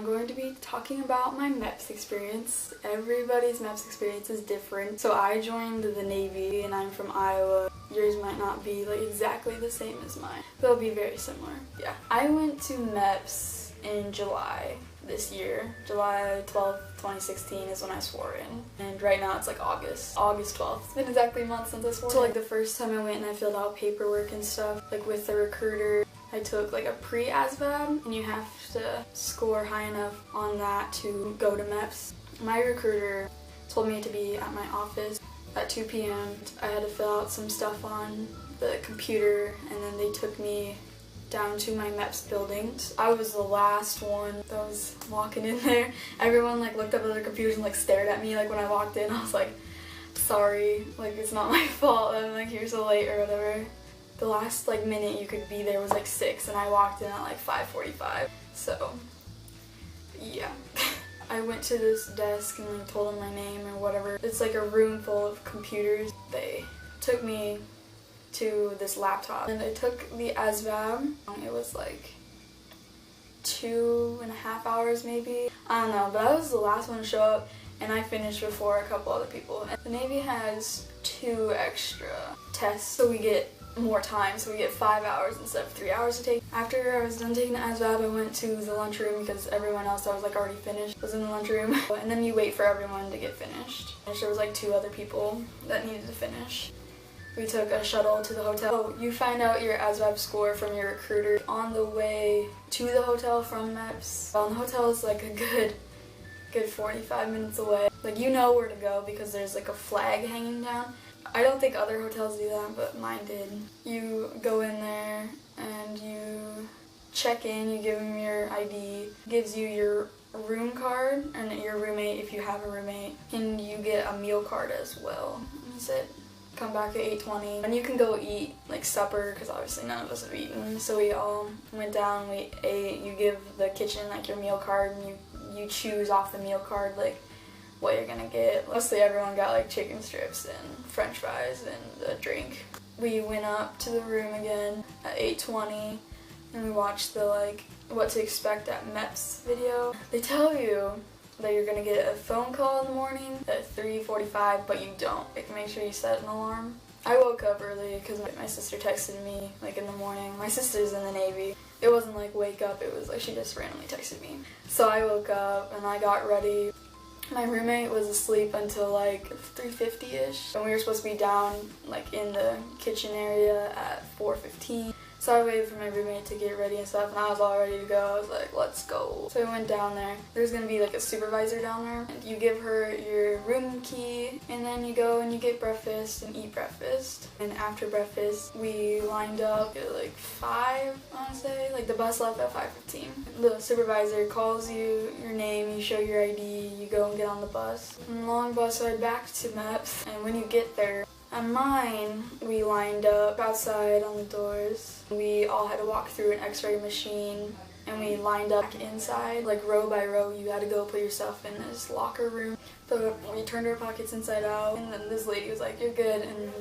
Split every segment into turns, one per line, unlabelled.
I'm going to be talking about my Meps experience. Everybody's Meps experience is different. So I joined the Navy and I'm from Iowa. Yours might not be like exactly the same as mine. They'll be very similar. Yeah. I went to Meps in July this year. July 12th, 2016 is when I swore in. And right now it's like August 12th. It's been exactly a month since I swore in. So like the first time I went and I filled out paperwork and stuff, like with the recruiter, I took like a pre-ASVAB and you have to score high enough on that to go to Meps. My recruiter told me to be at my office at 2 p.m. I had to fill out some stuff on the computer and then they took me down to my Meps building. I was the last one that was walking in there. Everyone like looked up at their computers and like stared at me like when I walked in. I was like, sorry, like it's not my fault that I'm like here so late or whatever. The last like minute you could be there was like 6 and I walked in at like 5:45. So yeah. I went to this desk and like told them my name or whatever. It's like a room full of computers. They took me to this laptop and I took the ASVAB. It was like 2.5 hours maybe. I don't know, but I was the last one to show up and I finished before a couple other people. And the Navy has 2 extra tests, so we get more time, so we get 5 hours instead of 3 hours to take. After I was done taking the ASVAB, I went to the lunchroom because everyone else that was like already finished was in the lunchroom. And then you wait for everyone to get finished. And there was like 2 other people that needed to finish. We took a shuttle to the hotel. You find out your ASVAB score from your recruiter on the way to the hotel from Meps. Well, the hotel is like a good 45 minutes away. Like you know where to go because there's like a flag hanging down. I don't think other hotels do that, but mine did. You go in there and you check in, you give them your ID, gives you your room card and your roommate if you have a roommate, and you get a meal card as well. That's it. Come back at 8:20 and you can go eat like supper because obviously none of us have eaten. So we all went down, we ate. You give the kitchen like your meal card and you choose off the meal card like what you're gonna get. Mostly everyone got like chicken strips and french fries and a drink. We went up to the room again at 8:20 and we watched the like what to expect at Meps video. They tell you that you're gonna get a phone call in the morning at 3:45, but you don't. Like make sure you set an alarm. I woke up early because my sister texted me like in the morning. My sister's in the Navy. It wasn't like wake up, it was like she just randomly texted me. So I woke up and I got ready. My roommate was asleep until like 3:50ish, and we were supposed to be down like in the kitchen area at 4:15. So I waited for my roommate to get ready and stuff, and I was all ready to go. I was like, let's go. So we went down there. There's gonna be like a supervisor down there, and you give her your room key, and then you go and you get breakfast and eat breakfast. And after breakfast, we lined up at like 5, I wanna say. Like the bus left at 5:15. The supervisor calls you your name, you show your ID, you go and get on the bus. And long bus ride back to Meps, and when you get there, at mine, we lined up outside on the doors. We all had to walk through an x-ray machine and we lined up inside, like row by row. You had to go put your stuff in this locker room. So we turned our pockets inside out and then this lady was like, you're good, and you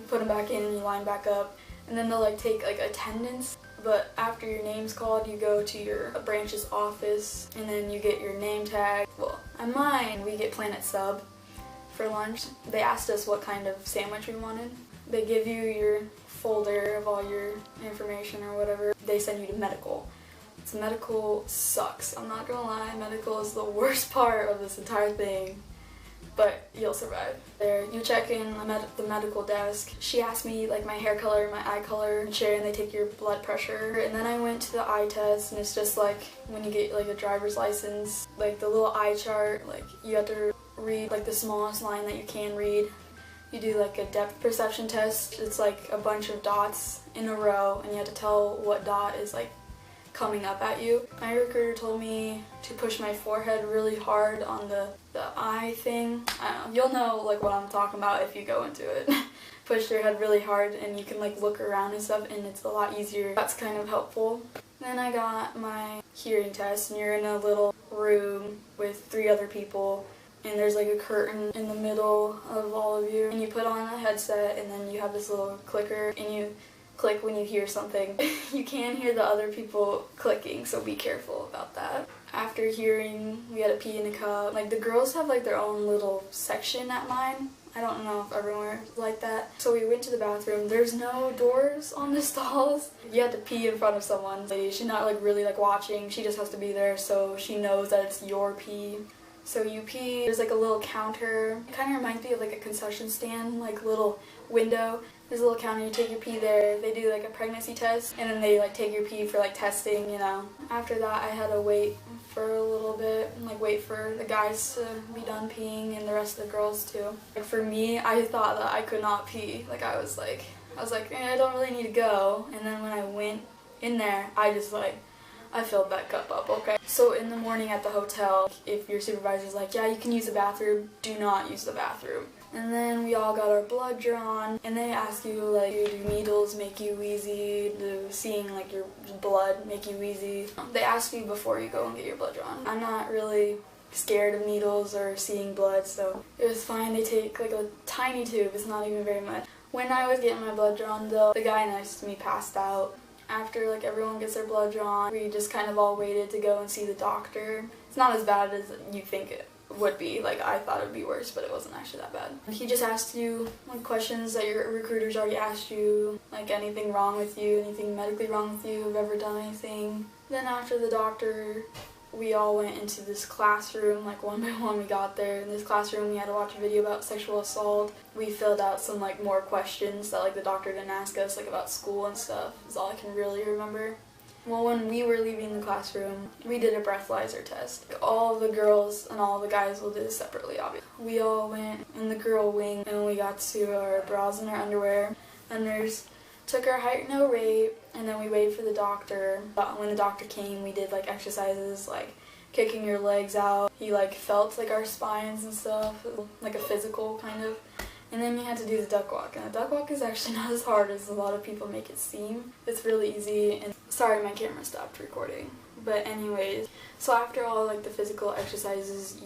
put them back in and you line back up. And then they'll like take like attendance. But after your name's called, you go to your branch's office and then you get your name tag. Well, at mine, we get Planet Sub for lunch. They asked us what kind of sandwich we wanted. They give you your folder of all your information or whatever. They send you to medical. So medical sucks. I'm not gonna lie, medical is the worst part of this entire thing, but you'll survive. There, you check in the medical desk. She asked me like my hair color, my eye color, and they take your blood pressure. And then I went to the eye test, and it's just like when you get like a driver's license, like the little eye chart, like you have to read like the smallest line that you can read. You do like a depth perception test. It's like a bunch of dots in a row and you have to tell what dot is like coming up at you. My recruiter told me to push my forehead really hard on the eye thing. I don't know, you'll know like what I'm talking about if you go into it. Push your head really hard and you can like look around and stuff, and it's a lot easier. That's kind of helpful. Then I got my hearing test, and you're in a little room with 3 other people. And there's like a curtain in the middle of all of you, and you put on a headset and then you have this little clicker and you click when you hear something. You can hear the other people clicking, so be careful about that. After hearing we had to pee in a cup, like the girls have like their own little section at mine. I don't know if everywhere is like that. So we went to the bathroom. There's no doors on the stalls. You had to pee in front of someone. She's not like really like watching. She just has to be there so she knows that it's your pee. So you pee. There's like a little counter. It kind of reminds me of like a concession stand, like little window. There's a little counter, you take your pee there. They do like a pregnancy test and then they like take your pee for like testing, you know. After that I had to wait for a little bit and like wait for the guys to be done peeing and the rest of the girls too. Like for me, I thought that I could not pee. Like I was like, I don't really need to go. And then when I went in there, I just like, I filled that cup up, okay? So in the morning at the hotel, if your supervisor's like, yeah, you can use the bathroom, do not use the bathroom. And then we all got our blood drawn, and they ask you, like, do needles make you wheezy? Do seeing, like, your blood make you wheezy? They ask you before you go and get your blood drawn. I'm not really scared of needles or seeing blood, so it was fine. They take, like, a tiny tube. It's not even very much. When I was getting my blood drawn, though, the guy next to me passed out. After, like, everyone gets their blood drawn, we just kind of all waited to go and see the doctor. It's not as bad as you think it would be. Like, I thought it would be worse, but it wasn't actually that bad. He just asked you like questions that your recruiters already asked you, like anything wrong with you, anything medically wrong with you, have ever done anything. Then after the doctor, we all went into this classroom, like one by one we got there. In this classroom we had to watch a video about sexual assault. We filled out some like more questions that like the doctor didn't ask us, like about school and stuff. Is all I can really remember. Well, when we were leaving the classroom, we did a breathalyzer test. All the girls and all the guys will do this separately, obviously. We all went in the girl wing, and we got to our bras and our underwear. The nurse took our height, no weight, and then we waited for the doctor. But when the doctor came, we did like exercises, like kicking your legs out. He like felt like our spines and stuff, like a physical kind of. And then you had to do the duck walk. And the duck walk is actually not as hard as a lot of people make it seem. It's really easy. And sorry, my camera stopped recording. But anyways, so after all like the physical exercises,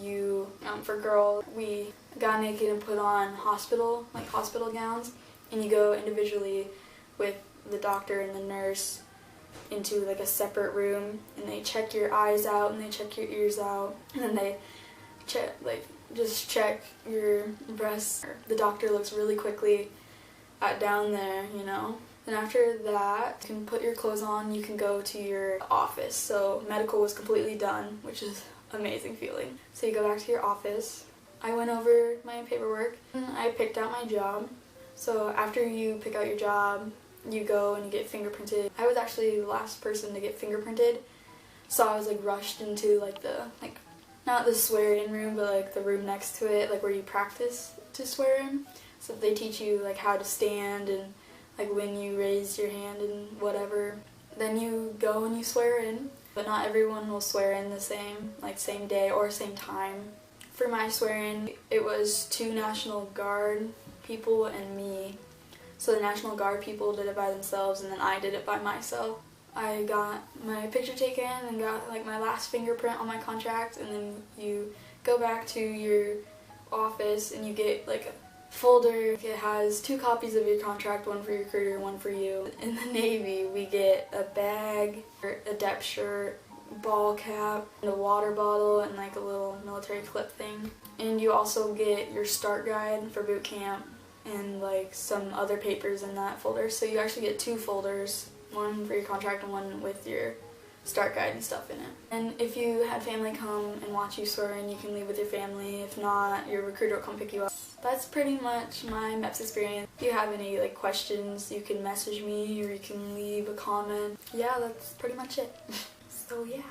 for girls, we got naked and put on hospital gowns. And you go individually with the doctor and the nurse into like a separate room. And they check your eyes out and they check your ears out. And then they just check your breasts. The doctor looks really quickly down there, you know. And after that, you can put your clothes on, you can go to your office. So medical was completely done, which is an amazing feeling. So you go back to your office. I went over my paperwork and I picked out my job. So after you pick out your job, you go and you get fingerprinted. I was actually the last person to get fingerprinted. So I was like rushed into like not the swear-in room, but like the room next to it, like where you practice to swear in. So they teach you like how to stand and like when you raise your hand and whatever. Then you go and you swear in, but not everyone will swear in the same day or same time. For my swear-in, it was 2 National Guard people and me. So the National Guard people did it by themselves and then I did it by myself. I got my picture taken and got like my last fingerprint on my contract, and then you go back to your office and you get like a folder. It has 2 copies of your contract, one for your recruiter, one for you. In the Navy, we get a bag, a depth shirt, ball cap, and a water bottle, and like a little military clip thing. And you also get your start guide for boot camp and like some other papers in that folder. So you actually get 2 folders. One for your contract and one with your start guide and stuff in it. And if you had family come and watch you swear in, you can leave with your family. If not, your recruiter will come pick you up. That's pretty much my Meps experience. If you have any like questions, you can message me or you can leave a comment. Yeah, that's pretty much it. So yeah.